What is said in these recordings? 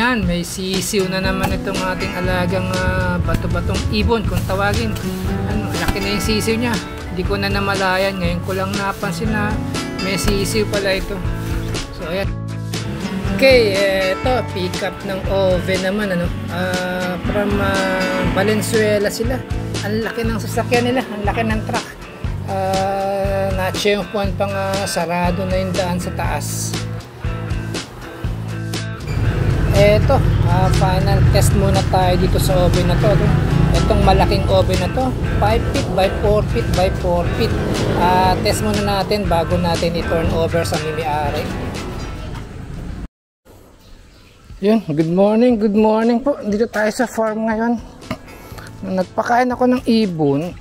Ayan, may sisiw na naman itong ating alagang bato-batong ibon kung tawagin. Ano, laki na yung sisiw niya. Hindi ko na namalayan. Ngayon ko lang napansin na may sisiw pala ito. So ayan. Okay, ito pick up ng oven naman, ano. From Valenzuela sila. Ang laki ng sasakyan nila, ang laki ng truck. Na-checkpoint pang sarado na yung daan sa taas. Eto, final test muna tayo dito sa oven na to. Itong malaking oven na to, 5 feet by 4 feet by 4 feet. Test muna natin bago natin i-turn over sa may-ari. Yun, good morning po. Dito tayo sa farm ngayon. Nagpakain ako ng ibon.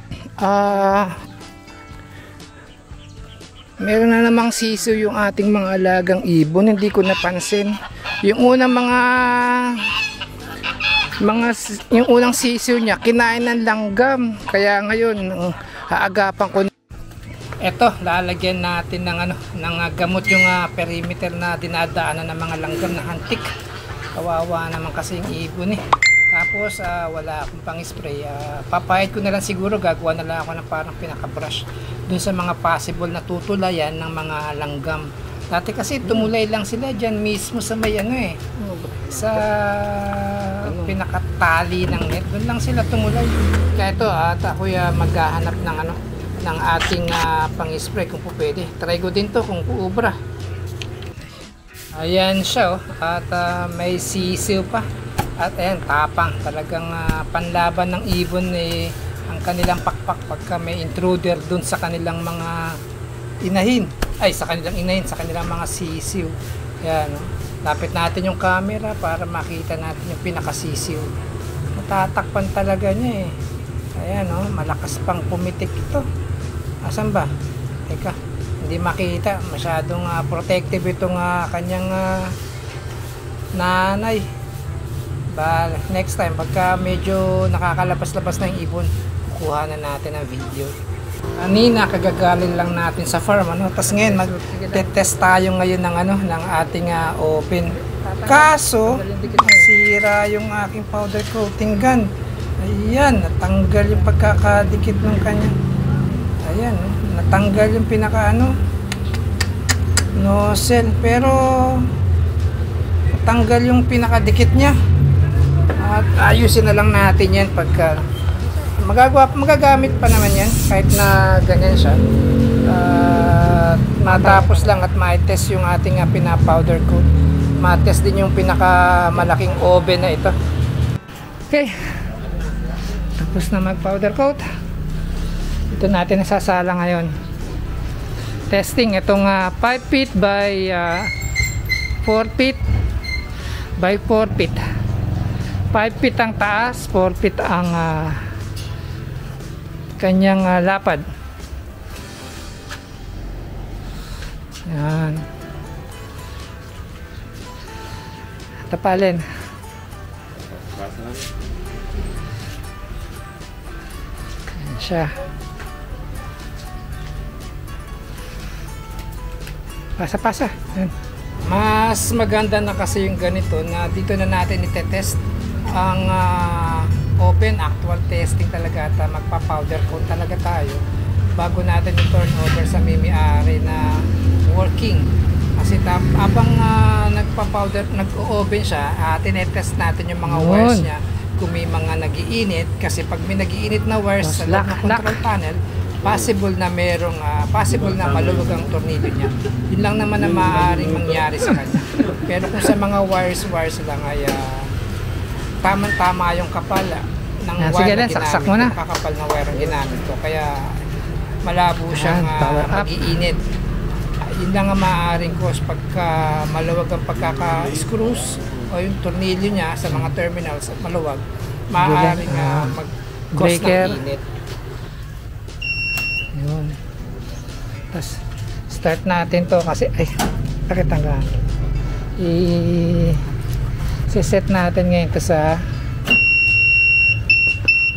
Meron na namang sisiw yung ating mga alagang ibon. Hindi ko napansin. Yung unang yung unang sisiw niya kinain ng langgam. Kaya ngayon haagapan ko. Eto, lalagyan natin ng gamot yung perimeter na dinadaanan ng mga langgam na hantik. Kawawa naman kasi yung ibon eh. Tapos wala akong pang-spray. Papahid ko na lang siguro, gagawa na lang ako ng parang pinaka-brush dun sa mga possible na tutulayan ng mga langgam. Dati kasi tumulay lang sila dyan mismo sa may sa pinakatali ng net. Doon lang sila tumulay. Kaya ito at ako maghahanap ng ating pang-spray kung po pwede. Try ko din to kung uubra. Ayan siya at may sisiw pa. At ayan, tapang. Talagang panlaban ng ibon ang kanilang pakpak pagka may intruder dun sa kanilang mga inahin. Sa kanilang mga sisiw. Ayan, lapit natin yung camera para makita natin yung pinakasisiw. Matatakpan talaga niya Ayan, malakas pang pumitik ito. Asan ba? Teka, hindi makita. Masyadong protective itong kanyang nanay. Next time, pagka medyo nakakalabas-labas na yung ibon, kukuha na natin ang video. Kanina, kagagaling lang natin sa farm, Tapos ngayon, mag-test tayo ngayon ng ating open. Kaso, sira yung aking powder coating gun. Ayan, natanggal yung pagkakadikit ng kanya. Ayan, natanggal yung nozzle. Pero, natanggal yung pinakadikit niya. At ayusin na lang natin yan pagka magagamit pa naman yan kahit na ganyan siya. Matapos lang at ma-test yung ating pinapowder coat. Ma-test din yung pinakamalaking oven na ito. Okay, tapos na mag-powder coat. Ito natin nasasala ngayon. Testing itong 5 feet by 4 feet by 4 feet. 5 feet ang taas, 4 feet ang kanyang lapad. Yan. Tapalin. Yan siya. Pasa-pasa. Yan. Mas maganda na kasi yung ganito na dito na natin itetest ang open actual testing talaga at magpa-powder coat talaga tayo bago natin i-turn over sa may-ari na working. Kasi habang nag-oven siya, tinetest natin yung mga wires niya kung may mga nag-iinit, kasi pag may nag-iinit na wires sa loob ng control panel, possible na maluwag ang tornilyo niya. Yun lang naman na maaaring mangyari sa kanya. Pero kung sa mga wires lang ay tamang-tama yung kapal ng wire na ginamit, kakapal na wire ang ginamit ko, kaya malabo siyang mag-iinit. Yun lang ang maaaring cause pagka maluwag ang pagkaka-screws o yung tornilyo niya sa mga terminals at maluwag, maaaring mag-cause ng init. Yun. Tapos start natin to kasi bakit hanggang set natin ngayon to sa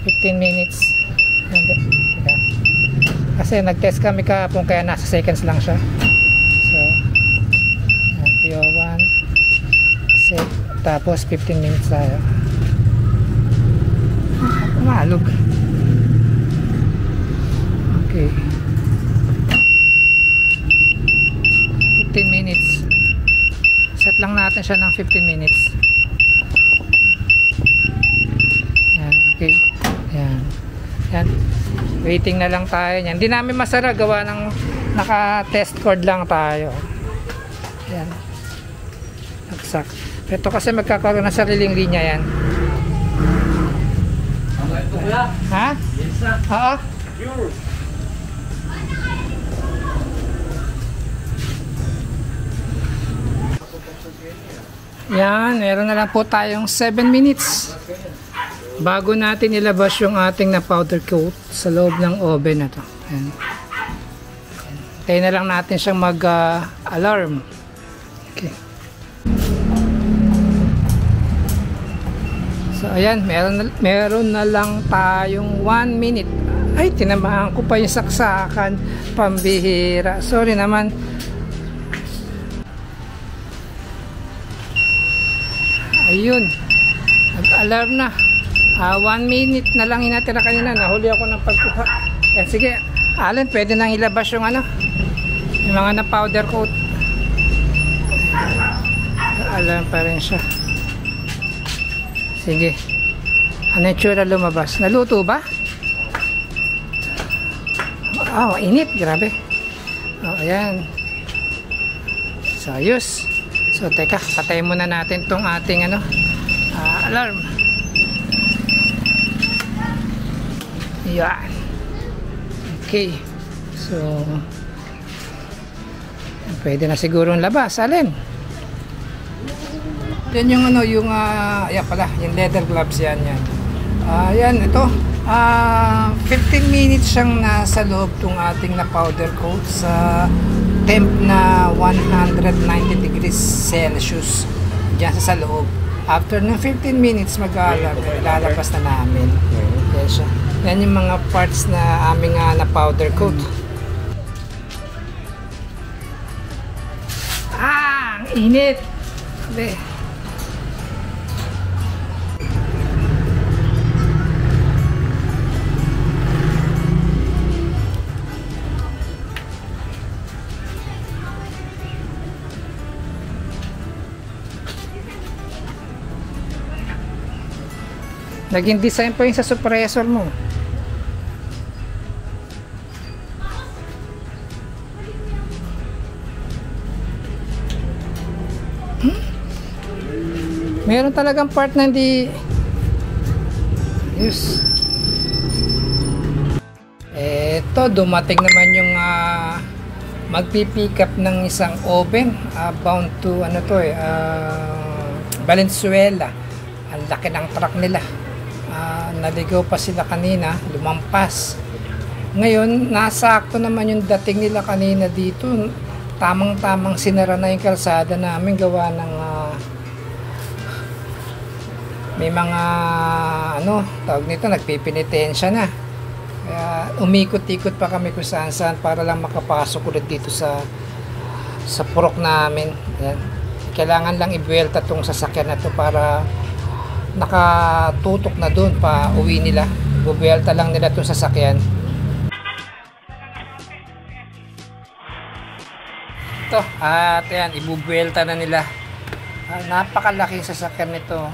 15 minutes. Kasi nag-test kami kahapon kaya nasa seconds lang siya. So PO1 set Tapos 15 minutes tayo. Malog. Okay. 15 minutes. Set lang natin siya ng 15 minutes. Yan, okay. Yan. Yan. Waiting na lang tayo niyan. Hindi namin masara gawa ng naka-test cord lang tayo. Yan. Nagsak. Ito kasi magkakaroon ng sariling linya yan. Ha? Oo. Yan, meron na lang po tayong 7 minutes bago natin ilabas yung ating na powder coat sa loob ng oven na to. Yan. Tayo na lang natin siyang mag-alarm. Okay. So ayan, meron na lang tayong 1 minute. Ay, tinamaan ko pa yung saksakan. Pambihira. Sorry naman. Ayun. Nag-alarm na. 1 minute na lang inatira kanina. Nahuli ako ng pagkuha. Yan, sige. Alin, pwede nang ilabas yung ano. Yung mga na powder coat. Alarm pa rin siya. Sige. Ano yung tsura lumabas? Naluto ba? Oh, init. Grabe. Oh, ayan. So, ayos. So, teka. Patayin muna natin tong ating ano, alarm. Yan. Okay. So, pwede na sigurong labas. Alin? Yan yung ano, yung yan pala, yung leather gloves yan. Yan, ito. 15 minutes siyang nasa loob tong ating na powder coat sa temp na 190 degrees Celsius diyan sa loob. After ng 15 minutes lalabas na namin. Yan siya. Yan yung mga parts na aming na powder coat. Ang init! Be. Naging design pa yung sa suppressor mo. Meron talagang part na hindi yes. Eto, dumating naman yung magpipick up ng isang oven bound to ano to Valenzuela. Ang laki ng truck nila. Naligaw pa sila kanina, lumampas. Ngayon, nasakto naman yung dating nila kanina dito. Tamang-tamang sinara na yung kalsada namin gawa ng may mga ano, tawag nito, nagpipinitensya na. Kaya umikot-ikot pa kami kung saan-saan para lang makapasok ulit dito sa purok namin. Ayan. Kailangan lang ibuelta tong sasakyan na to para nakatutok na doon pa uwi nila. Bubuelta lang nila itong sasakyan. Ito, at ayan, ibubuelta na nila. Napakalaking sasakyan nito.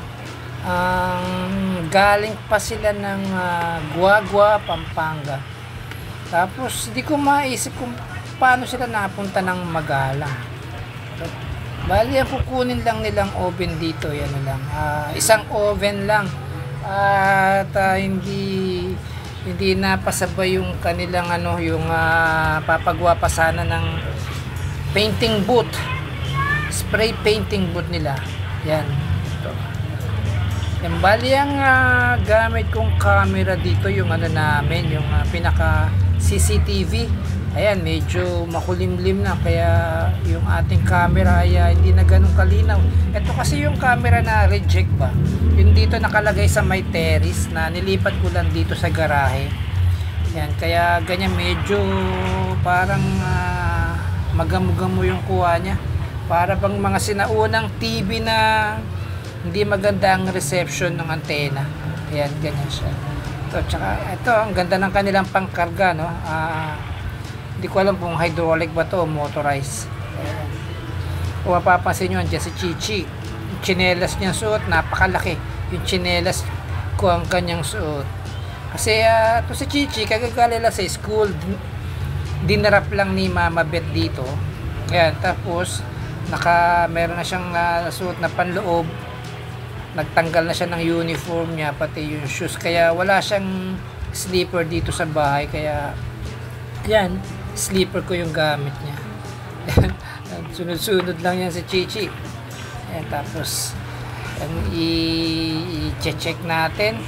Galing pa sila ng Guagua, Pampanga. Tapos hindi ko maisip kung paano sila napunta ng Magalang. Bali, ang kukunin lang nilang oven dito, yan lang. Isang oven lang. At hindi napasabay yung kanilang ano, yung papagawa pa sana ng painting booth. Spray painting booth nila. Yan. Ito. Yan, bali ang gamit kong camera dito, yung ano namin, yung pinaka CCTV. Ayan, medyo makulimlim na kaya yung ating camera ay hindi na ganun kalinaw. Ito kasi yung camera na reject ba. Yung dito nakalagay sa may terrace na nilipat ko lang dito sa garahe. Ayan, kaya ganyan medyo parang magamo-gamo yung kuha niya. Para bang mga sinaunang TV na hindi maganda ang reception ng antena. Ayan, ganyan siya. Ito, tsaka ito, ang ganda ng kanilang pangkarga, no? Hindi ko alam kung hydraulic ba to o motorized. Ayan. Kung mapapansin nyo, andyan si Chichi. Yung tsinelas niya suot, napakalaki. Yung tsinelas ko ang kanyang suot. Kasi ito si Chichi, kagagalala sa school. Dinarap lang ni Mama Beth dito. Ayan, tapos meron na siyang suot na panloob. Nagtanggal na siya ng uniform niya, pati yung shoes. Kaya wala siyang sleeper dito sa bahay. Kaya, yan, sleeper ko yung gamit niya. Sunod-sunod lang yan si Chichi. Ayan, tapos, i-check natin.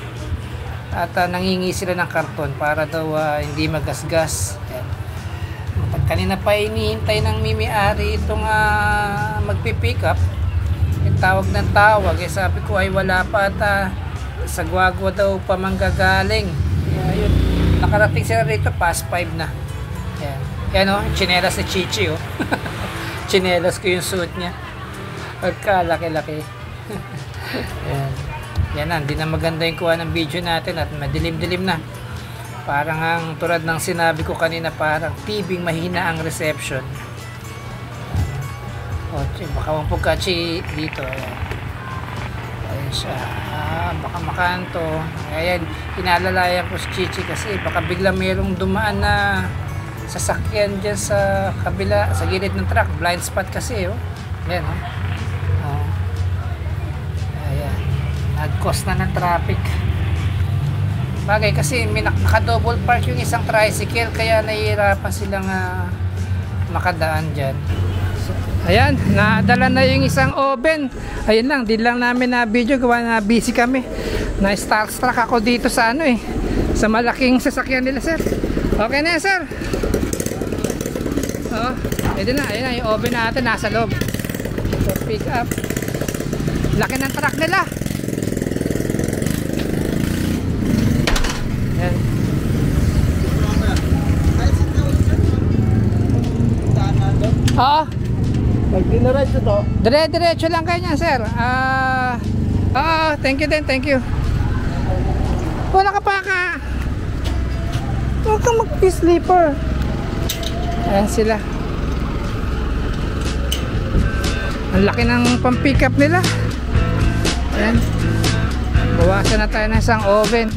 At nangingi sila ng karton para daw hindi magasgas. Ayan. Kanina pa inihintay ng mimi-ari itong magpipick up. Tawag ng tawag, sabi ko ay wala pa at sa Guagua daw pa manggagaling. Ayun, nakarating sila rito past 5 na. Ayan, yan o, tsinelas ni Chichi o. Tsinelas ko yung suit niya, pagkalaki-laki. Ayan, yan na, hindi na maganda yung kuha ng video natin at madilim-dilim na. Parang ang tulad ng sinabi ko kanina, parang tibing mahina ang reception. Baka mampugkachi dito. Ayan siya. Baka makanto. Ayan, inaalalayan ko si Chichi kasi baka bigla mayroong dumaan na sasakyan dyan sa kabila, sa gilid ng truck. Blind spot kasi, oh. Ayan, oh. Ayan. Nag-cause na ng traffic. Bagay kasi naka-double park yung isang tricycle kaya nahihirapan silang makadaan dyan. Ayan, nadala na yung isang oven. Ayun lang, di lang namin na video, gawa na busy kami. Na-starstruck ako dito sa sa malaking sasakyan nila, sir. Okay na yan, sir. Ito na, ayun na, yung oven natin nasa loob. So, pick up. Laki ng truck nila. Ayan. Oo. Pag dinaretso to, Dire-diretso lang kayo niyan, sir. Thank you din, thank you. Wala ka pa ka. Huwag kang mag-sleeper. Ayan sila. Ang laki ng pang-pick up nila. Ayan. Bawasan na tayo ng isang oven.